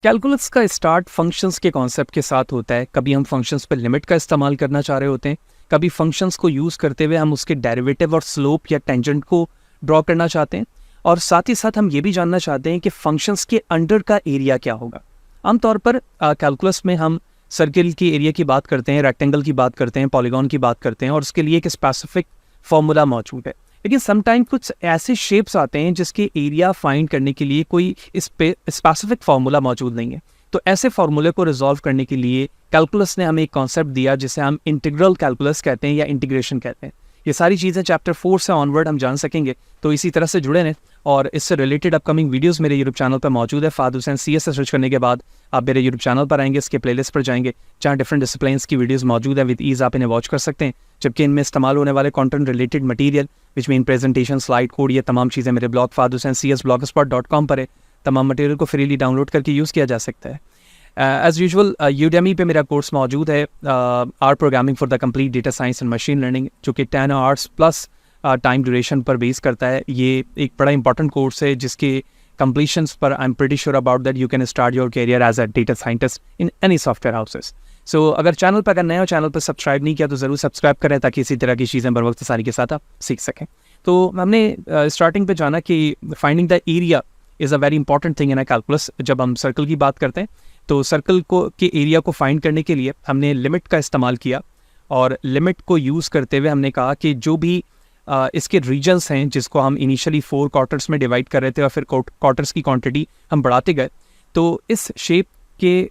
Calculus का start functions के concept के साथ होता है। कभी हम फंक्शंस पर लिमिट का इस्तेमाल करना चाह रहे होते हैं, कभी फंक्शंस को यूज़ करते हुए हम उसके डेरिवेटिव और स्लोप या टेंजेंट को ड्रॉ करना चाहते हैं, और साथ ही साथ हम ये भी जानना चाहते हैं कि फंक्शंस के अंडर का एरिया क्या होगा। आमतौर पर कैलकुलस में हम सर्किल की एरिया की बात करते हैं, रेक्टेंगल की बात करते हैं, पॉलीगॉन की बात करते हैं, और उसके लिए एक स्पेसिफिक फॉर्मूला मौजूद है। लेकिन समटाइम कुछ ऐसे शेप्स आते हैं जिसके एरिया फाइंड करने के लिए कोई स्पेसिफिक फार्मूला मौजूद नहीं है। तो ऐसे फार्मूले को रिजॉल्व करने के लिए कैलकुलस ने हमें एक कॉन्सेप्ट दिया जिसे हम इंटीग्रल कैलकुलस कहते हैं या इंटीग्रेशन कहते हैं। ये सारी चीज़ें चैप्टर 4 से ऑनवर्ड हम जान सकेंगे, तो इसी तरह से जुड़े रहें। और इससे रिलेटेड अपकमिंग वीडियोस मेरे यूट्यूब चैनल पर मौजूद है। फाद हुसैन CS से सर्च करने के बाद आप मेरे यूट्यूब चैनल पर आएंगे, इसके प्लेलिस्ट पर जाएंगे जहाँ डिफरेंट डिसिप्लिन्स की वीडियोस मौजूद है। विद ईज आप इन्हें वॉच कर सकते हैं, जबकि इनमें इस्तेमाल होने वाले content related material which mean presentation, slide code, ये तमाम चीज़ें मेरे ब्लॉग fadhusaincs.blogspot.com पर है। तमाम मटेरियल को फ्रीली डाउनलोड करके यूज़ किया जा सकता है। एज यूजुअल यूडेमी पे मेरा कोर्स मौजूद है, R programming for the complete data science and machine learning, जो कि 10 आवर्स प्लस टाइम ड्यूरेशन पर बेस करता है। ये एक बड़ा इंपॉर्टेंट कोर्स है जिसके completions पर I am pretty sure about that you can start your career as a data scientist in any software houses. So अगर चैनल पर अगर नए हो, चैनल पर सब्सक्राइब नहीं किया तो ज़रूर सब्सक्राइब करें ताकि इसी तरह की चीज़ें बर वक्त सारी के साथ आप सीख सकें। तो हमने स्टार्टिंग पे जाना कि finding the area is a very important thing in a calculus. जब हम सर्कल की बात करते हैं तो सर्कल को के एरिया को फाइंड करने के लिए हमने लिमिट का इस्तेमाल किया, और लिमिट को यूज़ करते हुए हमने कहा कि जो भी इसके रीजन्स हैं जिसको हम इनिशियली 4 क्वार्टर्स में डिवाइड कर रहे थे और फिर क्वार्टर्स की क्वांटिटी हम बढ़ाते गए, तो इस शेप के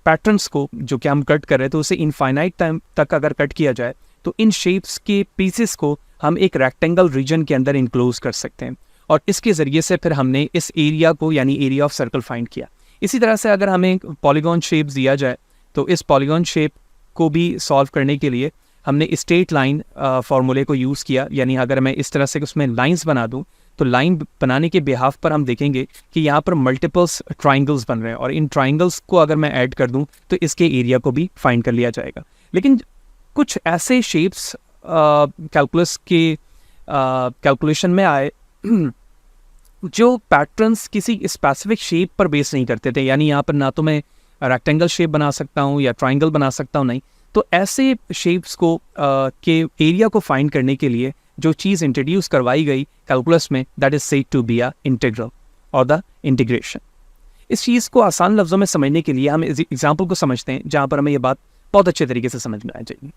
पैटर्न्स को जो कि हम कट कर रहे थे उसे इनफाइनाइट टाइम तक अगर कट किया जाए तो इन शेप्स के पीसेस को हम एक रेक्टेंगल रीजन के अंदर इनक्लोज कर सकते हैं, और इसके ज़रिए से फिर हमने इस एरिया को यानी एरिया ऑफ सर्कल फाइंड किया। इसी तरह से अगर हमें पॉलीगॉन शेप दिया जाए तो इस पॉलीगॉन शेप को भी सॉल्व करने के लिए हमने स्ट्रेट लाइन फार्मूले को यूज़ किया। यानी अगर मैं इस तरह से उसमें लाइंस बना दूं तो लाइन बनाने के बिहाफ पर हम देखेंगे कि यहाँ पर मल्टीपल्स ट्राइंगल्स बन रहे हैं, और इन ट्राइंगल्स को अगर मैं ऐड कर दूं तो इसके एरिया को भी फाइंड कर लिया जाएगा। लेकिन कुछ ऐसे शेप्स कैलकुलस के कैलकुलेशन में आए जो पैटर्न्स किसी स्पेसिफिक शेप पर बेस नहीं करते थे। यानी यहाँ पर ना तो मैं रेक्टेंगल शेप बना सकता हूँ या ट्राइंगल बना सकता हूँ, नहीं। तो ऐसे शेप्स को के एरिया को फाइंड करने के लिए जो चीज़ इंट्रोड्यूस करवाई गई कैलकुलस में, that is said to be a integral और द इंटीग्रेशन। इस चीज़ को आसान लफ्ज़ों में समझने के लिए हम इस एग्जाम्पल को समझते हैं जहाँ पर हमें ये बात बहुत अच्छे तरीके से समझ में आ जाएगी।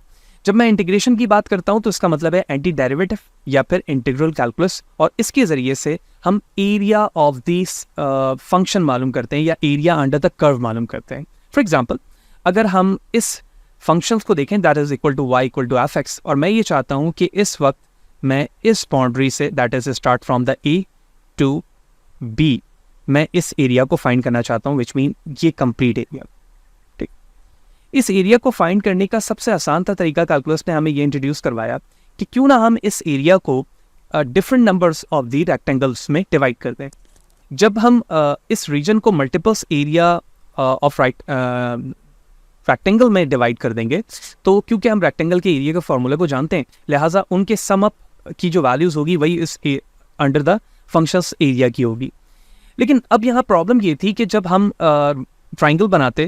जब मैं इंटीग्रेशन की बात करता हूँ तो इसका मतलब है एंटी डेरिवेटिव या फिर इंटीग्रल कैलकुलस, और इसके ज़रिए से हम एरिया ऑफ दिस फंक्शन मालूम करते हैं या एरिया अंडर द कर्व मालूम करते हैं। फॉर एग्जाम्पल, अगर हम इस फंक्शंस को देखें that is equal to y equal to fx, और मैं ये चाहता हूँ कि इस वक्त मैं इस बाउंड्री से that is start from the a to b, मैं इस एरिया को फाइंड करना चाहता हूँ, विच मीन ये कंप्लीट एरिया। ठीक, इस एरिया को फाइंड करने का सबसे आसान तरीका कैलकुलस ने हमें ये इंट्रोड्यूस करवाया कि क्यों ना हम इस एरिया को different numbers of the rectangles में डिवाइड कर दें। जब हम इस रीजन को मल्टीपल्स एरिया ऑफ रेक्टेंगल में डिवाइड कर देंगे, तो क्योंकि हम रेक्टेंगल के एरिया के फॉर्मूले को जानते हैं, लिहाजा उनके सम अप की जो वैल्यूज होगी वही इस अंडर द फंक्शंस एरिया की होगी। लेकिन अब यहाँ प्रॉब्लम ये थी कि जब हम ट्राइंगल बनाते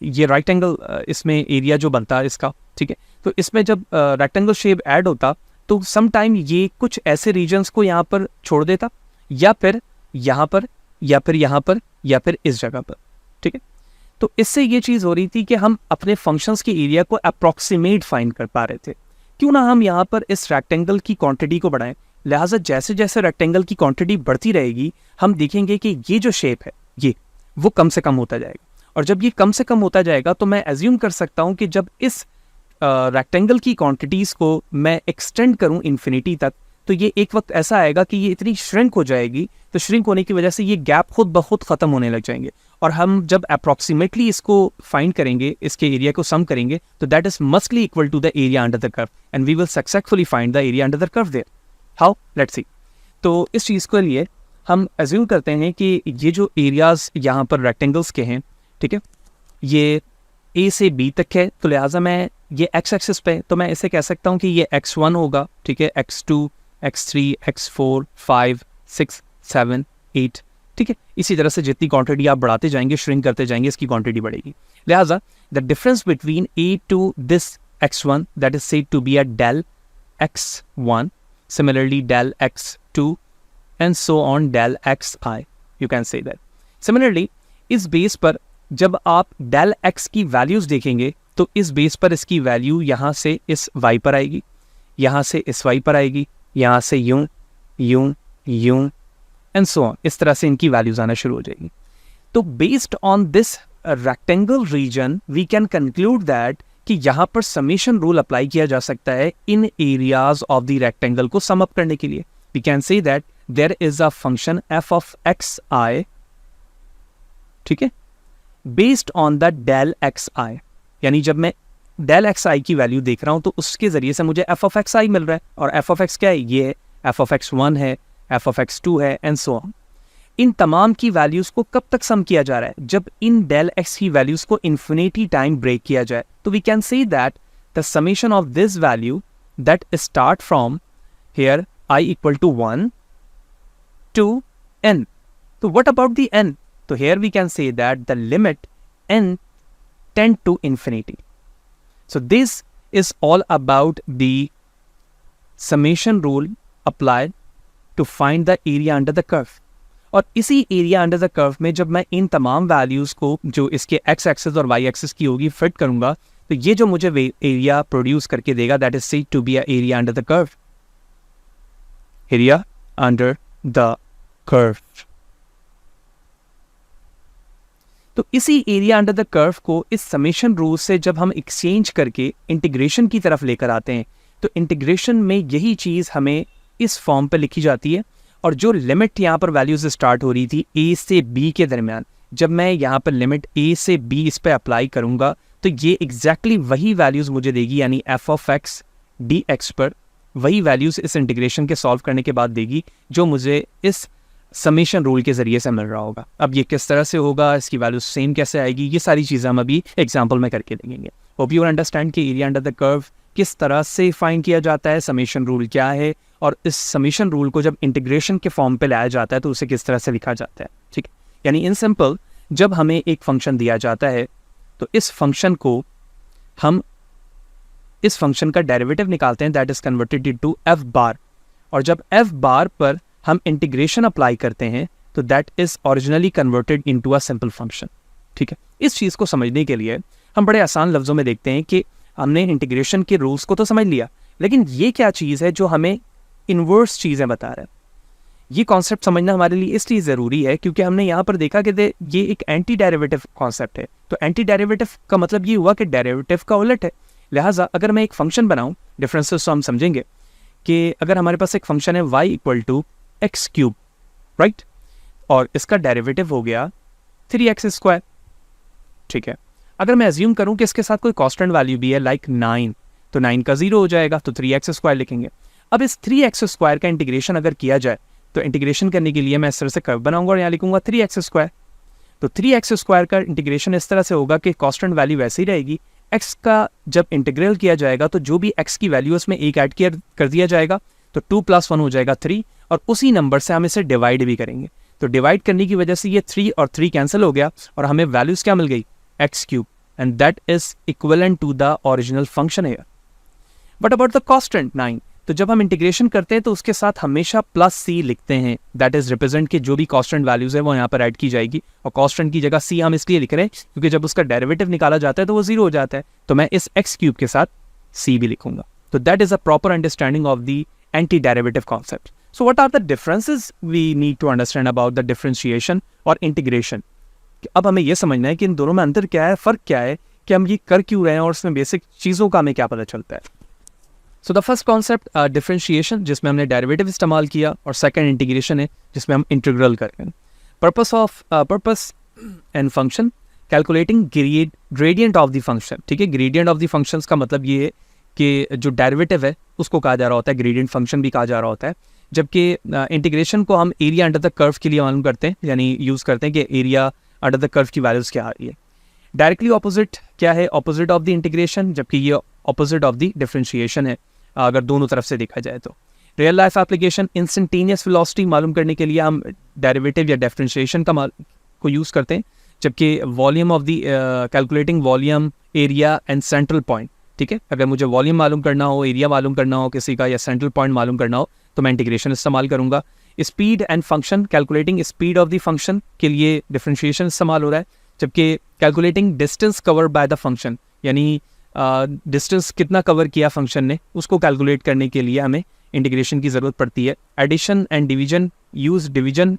ये राइट एंगल इसमें एरिया जो बनता है इसका, ठीक है, तो इसमें जब रेक्टेंगल शेप ऐड होता तो सम टाइम ये कुछ ऐसे रीजन्स को यहाँ पर छोड़ देता, या फिर यहाँ पर, या फिर यहाँ पर, या फिर इस जगह पर। ठीक है, तो इससे ये चीज़ हो रही थी कि हम अपने फंक्शंस के एरिया को अप्रॉक्सीमेट फाइंड कर पा रहे थे। क्यों ना हम यहाँ पर इस रेक्टेंगल की क्वांटिटी को बढ़ाएं। लिहाजा जैसे जैसे रेक्टेंगल की क्वांटिटी बढ़ती रहेगी हम देखेंगे कि ये जो शेप है ये वो कम से कम होता जाएगा, और जब ये कम से कम होता जाएगा तो मैं एज्यूम कर सकता हूँ कि जब इस रेक्टेंगल की क्वांटिटीज़ को मैं एक्सटेंड करूँ इन्फिनिटी तक, तो ये एक वक्त ऐसा आएगा कि ये इतनी श्रिंक हो जाएगी, तो श्रिंक होने की वजह से ये गैप खुद ब खुद ख़त्म होने लग जाएंगे, और हम जब अप्रॉक्सीमेटली इसको फाइंड करेंगे, इसके एरिया को सम करेंगे, तो that is mostly equal to the area under the curve, and we will successfully find the area under the curve there. How, let's see. तो इस चीज़ के लिए हम एज्यूम करते हैं कि ये जो एरियाज यहाँ पर रेक्टेंगल्स के हैं, ठीक है, ये A से B तक है, तो लिहाजा मैं ये x एक्सिस पे, तो मैं इसे कह सकता हूँ कि ये x1 होगा, ठीक है, x2, x3, x4, 5, 6, 7, 8, ठीक है, इसी तरह से जितनी क्वांटिटी आप बढ़ाते जाएंगे, श्रिंक करते जाएंगे, इसकी क्वांटिटी बढ़ेगी। लिहाजा the difference between a to this x1 that is said to be a del x1, similarly del x2 and so on del xi, you can say that. Similarly इस base पर जब आप del x की values देखेंगे तो इस base पर इसकी वैल्यू यहाँ से इस y पर आएगी, यहाँ से इस y पर आएगी, यहाँ से यूं यूं यूं एंड सो ऑन, इस तरह से इनकी वैल्यूज आना शुरू हो जाएगी। तो based on this rectangle region we can conclude that कि यहाँ पर समेशन रूल अप्लाई किया जा सकता है in areas of the rectangle को सम अप करने के लिए। We can say that there is a function f of xi, ठीक है, based on the del xi, यानी जब मैं del xi की वैल्यू देख रहा हूं तो उसके जरिए से मुझे f ऑफ xi मिल रहा है, और f ऑफ x क्या है, ये है, f ऑफ x1 है, f ऑफ x2 है एंड सो ऑन। इन तमाम की वैल्यूज को कब तक सम किया जा रहा है, जब इन del x की वैल्यूज को इन्फिनिटी टाइम ब्रेक किया जाए। तो we can say that the summation of this value that start from here i equal to 1 to n। तो व्हाट अबाउट द n? तो here we can say that the limit n tend to infinity. So this is all about the summation rule applied to find the area under the curve. और इसी area under the curve में जब मैं इन तमाम values को जो इसके x axis और y एक्सिस की होगी फिट करूंगा तो ये जो मुझे एरिया प्रोड्यूस करके देगा that is said to be a area under the curve, area under the curve. तो इसी एरिया अंडर द कर्व को इस समेशन रूल से जब हम एक्सचेंज करके इंटीग्रेशन की तरफ लेकर आते हैं तो इंटीग्रेशन में यही चीज़ हमें इस फॉर्म पे लिखी जाती है। और जो लिमिट यहाँ पर वैल्यूज स्टार्ट हो रही थी a से b के दरमियान, जब मैं यहाँ पर लिमिट a से b इस पर अप्लाई करूँगा तो ये एग्जैक्टली वही वैल्यूज मुझे देगी, यानी f ऑफ x dx पर वही वैल्यूज इस इंटीग्रेशन के सॉल्व करने के बाद देगी जो मुझे इस समेशन रूल के जरिए से मिल रहा होगा। अब ये किस तरह से होगा, इसकी वैल्यू सेम कैसे आएगी, ये सारी चीज़ें हम अभी एग्जाम्पल में करके देखेंगे। होप यू अंडरस्टैंड कि एरिया अंडर द कर्व किस तरह से फाइंड किया जाता है, समेशन रूल क्या है, और इस समेशन रूल को जब इंटीग्रेशन के फॉर्म पे लाया जाता है तो उसे किस तरह से लिखा जाता है। ठीक है, यानी इन सिंपल जब हमें एक फंक्शन दिया जाता है तो इस फंक्शन को हम इस फंक्शन का डेरिवेटिव निकालते हैं that is converted into f बार, और जब f बार पर हम इंटीग्रेशन अप्लाई करते हैं तो that is originally converted into a simple function. ठीक है, इस चीज़ को समझने के लिए हम बड़े आसान लफ्ज़ों में देखते हैं कि हमने इंटीग्रेशन के रूल्स को तो समझ लिया, लेकिन ये क्या चीज़ है जो हमें इन्वर्स चीज़ें बता रहा है। ये कॉन्सेप्ट समझना हमारे लिए इसलिए ज़रूरी है क्योंकि हमने यहाँ पर देखा कि ये एक एंटी डेरिवेटिव कॉन्सेप्ट है। तो एंटी डेरिवेटिव का मतलब ये हुआ कि डेरिवेटिव का उलट है। लिहाजा अगर मैं एक फंक्शन बनाऊँ, डिफरेंसेस तो हम समझेंगे कि अगर हमारे पास एक फंक्शन है y equal to x cube, right, और इसका डेरिवेटिव हो गया 3x स्क्वायर। ठीक है, अगर मैं अज्यूम करूं कि इसके साथ कोई कांस्टेंट वैल्यू भी है लाइक 9, तो 9 का 0 हो जाएगा, तो 3x स्क्वायर लिखेंगे। अब इस 3x स्क्वायर का इंटीग्रेशन अगर किया जाए तो इंटीग्रेशन करने के लिए मैं इस तरह से कर्व बनाऊंगा और यहाँ लिखूंगा 3x स्क्वायर। तो 3x स्क्वायर का इंटीग्रेशन इस तरह से होगा कि कांस्टेंट वैल्यू वैसे ही रहेगी, x का जब इंटीग्रल किया जाएगा तो जो भी x की वैल्यू उसमें एक ऐड कर दिया जाएगा, तो 2 + 1 हो जाएगा 3, और उसी नंबर से हम इसे डिवाइड भी करेंगे। तो डिवाइड करने की वजह से ये 3 और 3 कैंसिल हो गया और हमें वैल्यूज क्या मिल गई, x cube, and that is equivalent to the original function here. But about the constant 9, तो जब हम इंटीग्रेशन करते हैं तो उसके साथ हमेशा +c लिखते हैं, दैट इज रिप्रेजेंट के जो भी कांस्टेंट वैल्यूज है वो यहाँ पर ऐड की जाएगी, और कांस्टेंट की जगह c हम इसलिए लिख रहे हैं क्योंकि जब उसका डेरिवेटिव निकाला जाता है तो वो 0 हो जाता है, तो मैं इस एक्स क्यूब के साथ c भी लिखूंगा। तो that is a proper understanding of the anti derivative concept. So what are the differences we need to understand about the differentiation or integration? अब हमें यह समझना है कि इन दोनों में अंतर क्या है, फ़र्क क्या है, कि हम ये कर क्यों रहे हैं और उसमें बेसिक चीज़ों का हमें क्या पता चलता है। So the first concept differentiation, जिसमें हमने डेरिवेटिव इस्तेमाल किया, और सेकंड इंटीग्रेशन है जिसमें हम इंटीग्रल कर रहे हैं। Purpose and function calculating gradient of the function. ठीक है, ग्रेडियंट ऑफ द फंक्शंस का मतलब ये है कि जो डेरिवेटिव है उसको कहा जा रहा होता है ग्रेडियंट फंक्शन भी कहा जा रहा होता है, जबकि इंटीग्रेशन को हम एरिया अंडर द कर्व के लिए मालूम करते हैं, यानी यूज़ करते हैं कि एरिया अंडर द कर्व की वैल्यूज़ क्या आ रही है। डायरेक्टली ऑपोजिट क्या है, ऑपोजिट ऑफ द इंटीग्रेशन, जबकि ये ऑपोजिट ऑफ द डिफरेंशिएशन है अगर दोनों तरफ से देखा जाए तो। Real life application instantaneous velocity मालूम करने के लिए हम डेरिवेटिव या डिफरेंशिएशन को यूज़ करते हैं, जबकि volume of the calculating volume, area and central point, ठीक है, अगर मुझे वॉल्यूम मालूम करना हो, एरिया मालूम करना हो किसी का, या सेंट्रल पॉइंट मालूम करना हो, तो मैं इंटीग्रेशन इस्तेमाल करूँगा। Speed and function, calculating speed of the function के लिए डिफरेंशिएशन इस्तेमाल हो रहा है, जबकि calculating distance covered by the function, यानी डिस्टेंस कितना कवर किया फंक्शन ने, उसको कैलकुलेट करने के लिए हमें इंटीग्रेशन की ज़रूरत पड़ती है। Addition and division, use division,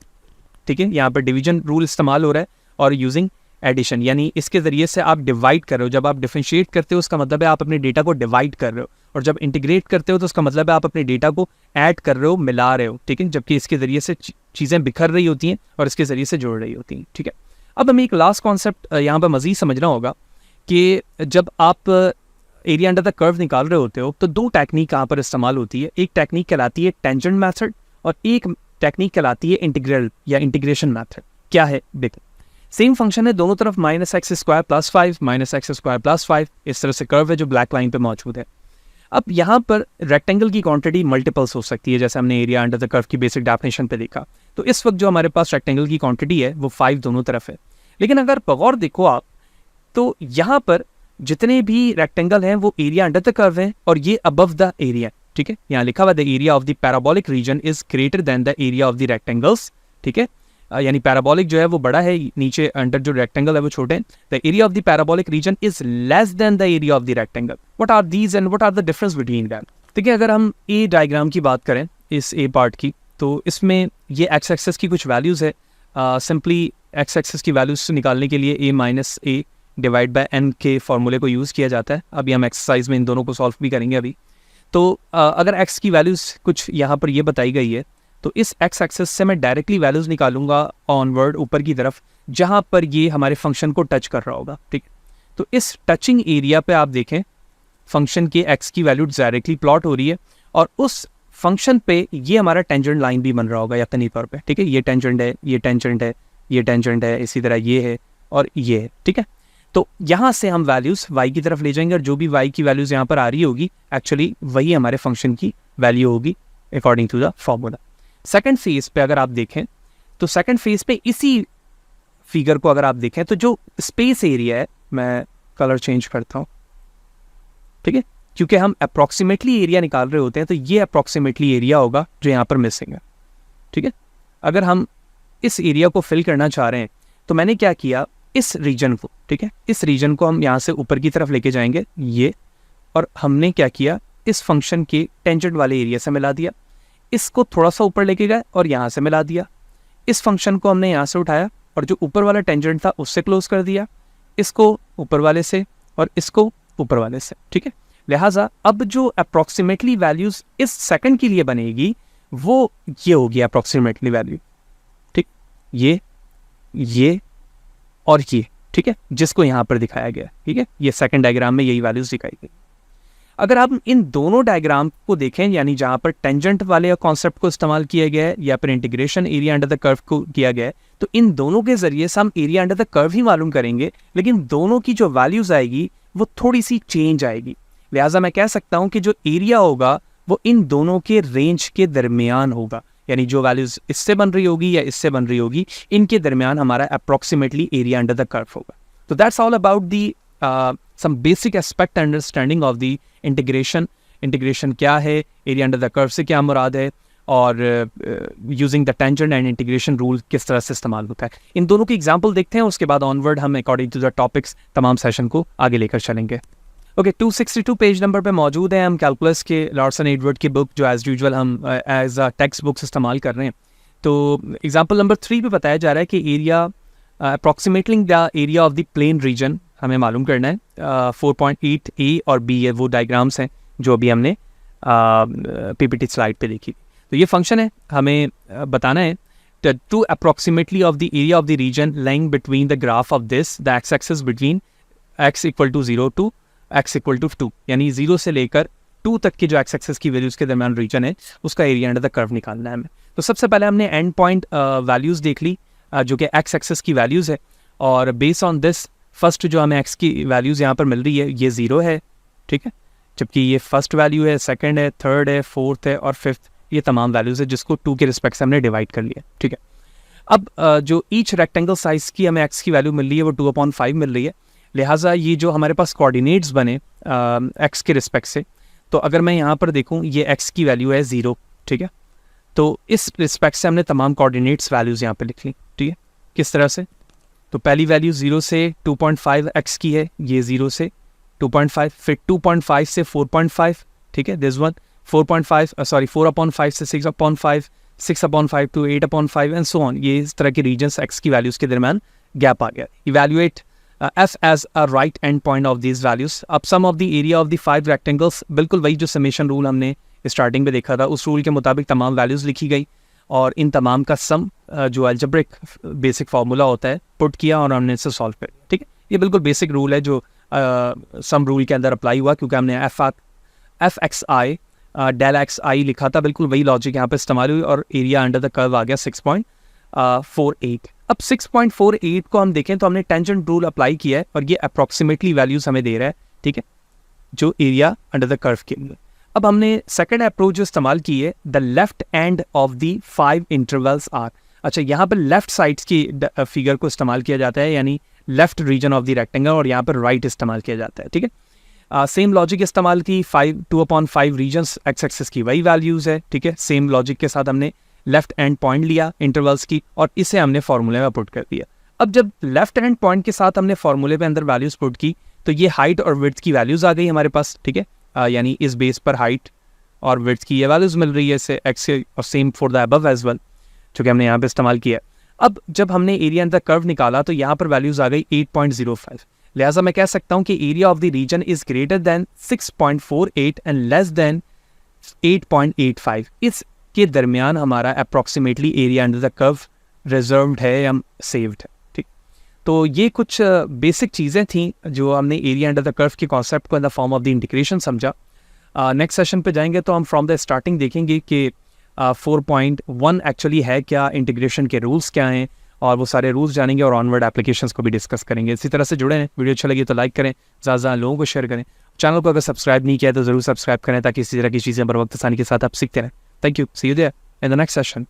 ठीक है, यहाँ पर डिवीजन रूल इस्तेमाल हो रहा है, और यूजिंग एडिशन, यानी इसके ज़रिए से आप डिवाइड कर रहे हो। जब आप डिफरेंशिएट करते हो उसका मतलब है आप अपने डेटा को डिवाइड कर रहे हो, और जब इंटीग्रेट करते हो तो उसका मतलब है आप अपने डेटा को ऐड कर रहे हो, मिला रहे हो, ठीक है, जबकि इसके ज़रिए से चीज़ें बिखर रही होती हैं और इसके ज़रिए से जोड़ रही होती हैं, ठीक है। अब हमें एक लास्ट कॉन्सेप्ट यहाँ पर मज़ीद समझना होगा कि जब आप एरिया अंडर द कर्व निकाल रहे होते हो तो दो टेक्निक यहाँ पर इस्तेमाल होती है। एक टेक्निक कहलाती है टेंजेंट मेथड, और एक टेक्निक कहलाती है इंटीग्रल या इंटीग्रेशन मेथड। क्या है देखो, सेम फंक्शन है, दोनों तरफ -x² + 5 -x² + 5 इस तरह से कर्व है जो ब्लैक लाइन पे मौजूद है। अब यहाँ पर रेक्टेंगल की क्वांटिटी मल्टीपल्स हो सकती है, जैसे हमने एरिया अंडर द कर्व की बेसिक डेफिनेशन पे देखा। तो इस वक्त जो हमारे पास रेक्टेंगल की क्वांटिटी है वो 5 दोनों तरफ है। लेकिन अगर बगौर देखो आप, तो यहाँ पर जितने भी रेक्टेंगल हैं वो एरिया अंडर द कर्व हैं, और ये अबव द एरिया, ठीक है, यहाँ लिखा हुआ the area of the parabolic region is greater than the area of the rectangles, ठीक है, यानी पैराबोलिक जो है वो बड़ा है, नीचे अंडर जो रेक्टेंगल है वो छोटे हैं। The area of the parabolic region is less than the area of the rectangle. What are these and what are the difference between them? ठीक है, अगर हम ए डायग्राम की बात करें, इस ए पार्ट की, तो इसमें ये एक्स एक्सेस की कुछ वैल्यूज़ है। सिंपली एक्स एक्सेस की वैल्यूज निकालने के लिए a - a divide by n के फॉर्मूले को यूज़ किया जाता है। अभी हम एक्सरसाइज में इन दोनों को सॉल्व भी करेंगे अभी। तो अगर x की वैल्यूज़ कुछ यहाँ पर ये बताई गई है, तो इस x एक्सेस से मैं डायरेक्टली वैल्यूज़ निकालूंगा ऑनवर्ड ऊपर की तरफ, जहाँ पर ये हमारे फंक्शन को टच कर रहा होगा, ठीक। तो इस टचिंग एरिया पे आप देखें फंक्शन के x की वैल्यू डायरेक्टली प्लॉट हो रही है, और उस फंक्शन पे ये हमारा टेंजेंट लाइन भी बन रहा होगा यकीनी तौर पे, ठीक है। ये टेंजेंट है, ये टेंजेंट है, ये टेंजेंट है, इसी तरह ये है और ये है, ठीक है। तो यहाँ से हम वैल्यूज़ y की तरफ ले जाएंगे, और जो भी y की वैल्यूज़ यहाँ पर आ रही होगी एक्चुअली वही हमारे फंक्शन की वैल्यू होगी according to the formula. Second phase पे अगर आप देखें, तो सेकंड फेज पे इसी फिगर को अगर आप देखें, तो जो स्पेस एरिया है, मैं कलर चेंज करता हूँ, ठीक है, क्योंकि हम अप्रॉक्सीमेटली एरिया निकाल रहे होते हैं, तो ये अप्रॉक्सीमेटली एरिया होगा जो यहाँ पर मिसिंग है, ठीक है। अगर हम इस एरिया को फिल करना चाह रहे हैं, तो मैंने क्या किया, इस रीजन को, ठीक है, इस रीजन को हम यहाँ से ऊपर की तरफ लेके जाएंगे ये, और हमने क्या किया, इस फंक्शन के टेंजेंट वाले एरिया से मिला दिया, इसको थोड़ा सा ऊपर लेके गए और यहाँ से मिला दिया, इस फंक्शन को हमने यहाँ से उठाया और जो ऊपर वाला टेंजेंट था उससे क्लोज कर दिया, इसको ऊपर वाले से और इसको ऊपर वाले से, ठीक है। लिहाजा अब जो अप्रॉक्सीमेटली वैल्यूज इस सेकंड के लिए बनेगी वो ये होगी अप्रॉक्सीमेटली वैल्यू, ठीक, ये और ये, ठीक है, जिसको यहाँ पर दिखाया गया, ठीक है, ये सेकंड डायग्राम में यही वैल्यूज दिखाई गई। अगर आप इन दोनों डायग्राम को देखें, यानी जहाँ पर टेंजेंट वाले कॉन्सेप्ट को इस्तेमाल किया गया है या फिर integration area under the curve को किया गया है, तो इन दोनों के जरिए से हम एरिया अंडर द कर्व ही मालूम करेंगे, लेकिन दोनों की जो वैल्यूज आएगी वो थोड़ी सी चेंज आएगी। लिहाजा मैं कह सकता हूँ कि जो एरिया होगा वो इन दोनों के रेंज के दरमियान होगा, यानी जो वैल्यूज इससे बन रही होगी या इससे बन रही होगी, इनके दरमियान हमारा approximately area under the curve होगा। तो that's all about the some basic aspect understanding of the integration। Integration क्या है, एरिया अंडर द कर्व से क्या मुराद है, और using the tangent and integration rule किस तरह से इस्तेमाल होता है। इन दोनों की एग्जांपल देखते हैं, उसके बाद ऑनवर्ड हम अकॉर्डिंग टू द टॉपिक्स तमाम सेशन को आगे लेकर चलेंगे। ओके, 262 पेज नंबर पे मौजूद है। हम कैलकुलस के लॉर्सन एडवर्ड की बुक जो एज यूजुअल हम एज अ टेक्स्ट बुक्स इस्तेमाल कर रहे हैं। तो एग्जाम्पल नंबर 3 पे बताया जा रहा है कि area approximately the area of the plain region हमें मालूम करना है। 4.8 ए और बी है वो डायग्राम्स हैं जो अभी हमने पीपीटी स्लाइड पे देखी। तो ये फंक्शन है, हमें बताना है to approximately of the area of the region lying between the graph of this the x axis between x = 0 to x = 2, यानी 0 से लेकर 2 तक की जो एक्स एक्सिस की वैल्यूज़ के दरमियान रीजन है उसका एरिया अंडर द कर्व निकालना है हमें। तो सबसे पहले हमने एंड पॉइंट वैल्यूज़ देख ली जो कि एक्स एक्सिस की वैल्यूज़ है, और बेस ऑन दिस फर्स्ट जो हमें x की वैल्यूज़ यहाँ पर मिल रही है ये 0 है, ठीक है, जबकि ये फर्स्ट वैल्यू है, सेकंड है, थर्ड है, फोर्थ है और फिफ्थ, ये तमाम वैल्यूज़ है जिसको 2 के रिस्पेक्ट से हमने डिवाइड कर लिया, ठीक है। अब जो ईच रेक्टेंगल साइज की हमें एक्स की वैल्यू मिल रही है वो 2/5 मिल रही है, लिहाजा ये जो हमारे पास कोऑर्डिनेट्स बने एक्स के रिस्पेक्ट से, तो अगर मैं यहाँ पर देखूँ ये एक्स की वैल्यू है 0, ठीक है। तो इस रिस्पेक्ट से हमने तमाम कोऑर्डिनेट्स वैल्यूज़ यहाँ पे लिख ली, ठीक है। किस तरह से, तो पहली वैल्यू 0 से 2.5 एक्स की है, ये 0 से 2.5, फिर 2.5 से 4.5, ठीक है, दिस वन 4/5 से 6/5, 6/5 to 8/5 एंड सो ऑन। ये इस तरह के रीजन्स एक्स की वैल्यूज़ के दरम्यान गैप आ गया। Evaluate f as a right end point of these values. अब sum of the area of the 5 rectangles, बिल्कुल वही जो समेशन रूल हमने स्टार्टिंग में देखा था, उस रूल के मुताबिक तमाम वैल्यूज़ लिखी गई और इन तमाम का सम जो अलजेब्रिक बेसिक फार्मूला होता है पुट किया और हमने इसे सॉल्व कर दिया, ठीक है। ये बिल्कुल बेसिक रूल है जो सम रूल के अंदर अप्लाई हुआ, क्योंकि हमने एफ एक्स आई डेल एक्स आई लिखा था, बिल्कुल वही लॉजिक यहाँ पे इस्तेमाल हुई और एरिया अंडर द कर्व आ गया 6.48। अब 6.48 को हम देखें तो हमने टेंजेंट रूल अप्लाई किया है और ये अप्रॉक्सीमेटली वैल्यूज हमें दे रहा है, ठीक है, जो एरिया अंडर द कर्व के लिए। अब हमने सेकंड अप्रोच जो इस्तेमाल की है, the left end of the 5 intervals are. अच्छा, यहाँ पर लेफ्ट साइड्स की फिगर को इस्तेमाल किया जाता है, यानी left region of the rectangle, और यहाँ पर राइट इस्तेमाल किया जाता है, ठीक है। सेम लॉजिक इस्तेमाल की, 2/5 रीजन्स एक्स एक्सिस की वही वैल्यूज़ है, ठीक है। सेम लॉजिक के साथ हमने लेफ्ट एंड पॉइंट लिया इंटरवल्स की और इसे हमने फार्मूले में पुट कर दिया। अब जब लेफ्ट एंड पॉइंट के साथ हमने फार्मूले पे अंदर वैल्यूज़ पुट की तो ये हाइट और विड्थ की वैल्यूज़ आ गई हमारे पास, ठीक है। यानी इस बेस पर हाइट और विड्थ की ये वैल्यूज़ मिल रही है इसे एक्स और same for the above as well, जो कि हमने यहाँ पे इस्तेमाल किया। अब जब हमने एरिया अंडर कर्व निकाला तो यहाँ पर वैल्यूज़ आ गई 8.05, लिहाजा मैं कह सकता हूँ कि area of the region is greater than 6.48 and less than 8.85। इसके दरमियान हमारा approximately area under the curve reserved है या सेव्ड है, ठीक। तो ये कुछ बेसिक चीज़ें थी जो हमने एरिया अंडर द कर्व के कॉन्सेप्ट को in the form of the integration समझा। नेक्स्ट सेशन पे जाएंगे तो हम फ्रॉम द स्टार्टिंग देखेंगे कि 4.1 एक्चुअली है क्या, इंटीग्रेशन के रूल्स क्या हैं, और वो सारे रूल्स जानेंगे और ऑनवर्ड एप्लीकेशंस को भी डिस्कस करेंगे। इसी तरह से जुड़े हैं, वीडियो अच्छा लगी तो लाइक करें, ज़्यादा लोगों को शेयर करें, चैनल को अगर सब्सक्राइब नहीं किया तो ज़रूर सब्सक्राइब करें ताकि इसी तरह की चीज़ें बर वक्त आसानी के साथ आप सीखते रहें। Thank you, see you there in the next session.